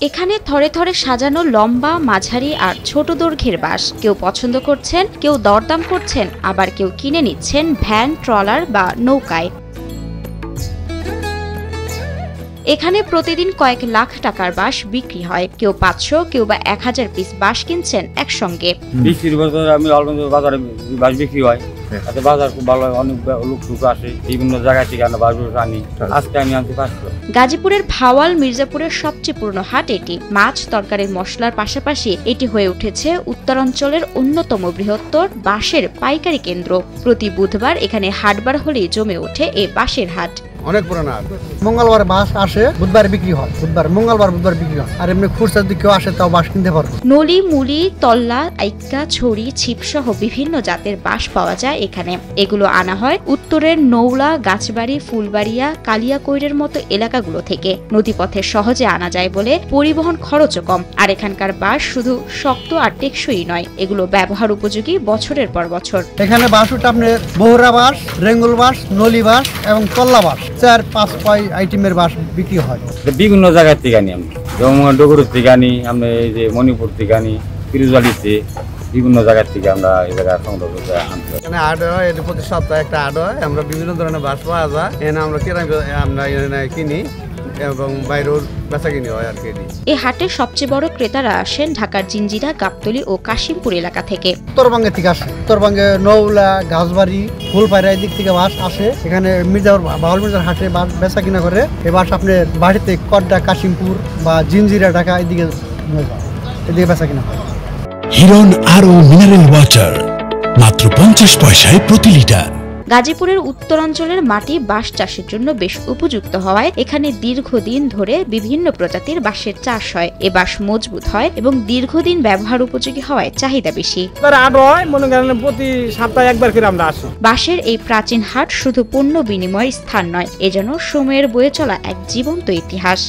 এখানে থরে থরে সাজানো লম্বা, মাঝারি আর ছোট দৈর্ঘ্যের বাঁশ। কেউ পছন্দ করছেন, কেউ দরদাম করছেন, আবার কেউ কিনে নিচ্ছেন ভ্যান, ট্রলার বা নৌকায়। এখানে প্রতিদিন কয়েক লাখ টাকার বাঁশ বিক্রি হয়। কেউ 500, কেউ বা 1000 পিস বাঁশ কিনছেন একসঙ্গে। বৃষ্টির বছর আমি বাজারে বাঁশ বিক্রি হয়, তাতে বাজার খুব ভালো হয়, অনেক লোক আসে বিভিন্ন জায়গা থেকে আমরা বাঁশ আনি। আজকে আমি আনছি 500। গাজীপুরের ভাওয়াল মির্জাপুরের সবচেয়ে পুরনো হাট এটি। মাছ, তরকারির মশলার পাশাপাশি এটি হয়ে উঠেছে উত্তরাঞ্চলের অন্যতম বৃহত্তর বাঁশের পাইকারি কেন্দ্র। প্রতি বুধবার এখানে হাটবার হলেই জমে ওঠে এই বাঁশের হাট। অনেক পুরানা। মঙ্গলবার বাঁশ আসে, বুধবার বিক্রি হয়, বুধবার বিক্রি হয়। আর এমনি খুচরা যদি কেউ আসে তাও বাঁশ কিনতে পারবে। নলি, মুলি, তল্লা, আইক্কা, ছড়ি, ছিপ সহ বিভিন্ন জাতের বাঁশ পাওয়া যায় এখানে। এগুলো আনা হয় উত্তরের নৌলা, গাছবাড়ি, ফুলবাড়িয়া, কালিয়াকৈরের মতো এলাকাগুলো থেকে। নদীপথে সহজে আনা যায় বলে পরিবহন খরচও কম। আর এখানকার বাঁশ শুধু শক্ত আর টেকসই নয়, এগুলো ব্যবহার উপযোগী বছরের পর বছর। এখানে বাঁশ উঠে আপনার বহুরা বাঁশ, রেঙ্গুল বাঁশ, নলি বাঁশ এবং তল্লা বাঁশ, 4-5 আইটেমের বাঁশ বিক্রি হয়। বিভিন্ন জায়গার থেকে আনি আমি, যেমন ডগরুর থেকে আনি, আমরা এই যে মণিপুর থেকে আনি, পিরুজবালিতে, বিভিন্ন জায়গার থেকে আমরা এই জায়গায় সংগ্রহ করে আনতে। এখানে আট হয়, এর প্রতি সপ্তাহে একটা আট হয়। আমরা বিভিন্ন ধরনের বাঁশ পাওয়া যায়, এখানে আমরা কিনি এবং বাইরেও বেচা কিনি হয় আর কি। এই হাটের সবচেয়ে বড় ক্রেতারা আসেন ঢাকার জিঞ্জিরা, গাবতলী ও কাশিমপুর এলাকা থেকে। উত্তরবঙ্গে থেকে আসে, উত্তরবঙ্গে নৌলা, গাছবাড়ি, ফুলপাড়া এই দিক থেকে বাঁশ আসে। এখানে ভাওয়াল মির্জার হাটে বাঁশ বেচা কিনা করে। এই বাঁশ আপনার বাড়িতে কড্ডা, কাশিমপুর বা জিঞ্জিরা, ঢাকা এদিকে বেচা কিনা হয়। হিরন আরও মিনারেল ওয়াটার মাত্র 50 পয়সায় প্রতি লিটার। গাজীপুরের উত্তরাঞ্চলের মাটি বাঁশ চাষের জন্য বেশ উপযুক্ত হওয়ায় এখানে দীর্ঘদিন ধরে বিভিন্ন প্রজাতির বাঁশের চাষ হয়। এ বাঁশ মজবুত হয় এবং দীর্ঘদিন ব্যবহার উপযোগী হওয়ায় চাহিদা বেশি। প্রতি সপ্তাহে একবার করে আমরা আসি। বাঁশের এই প্রাচীন হাট শুধু পণ্য বিনিময়ের স্থান নয়, এ যেন সময়ের বয়ে চলা এক জীবন্ত ইতিহাস।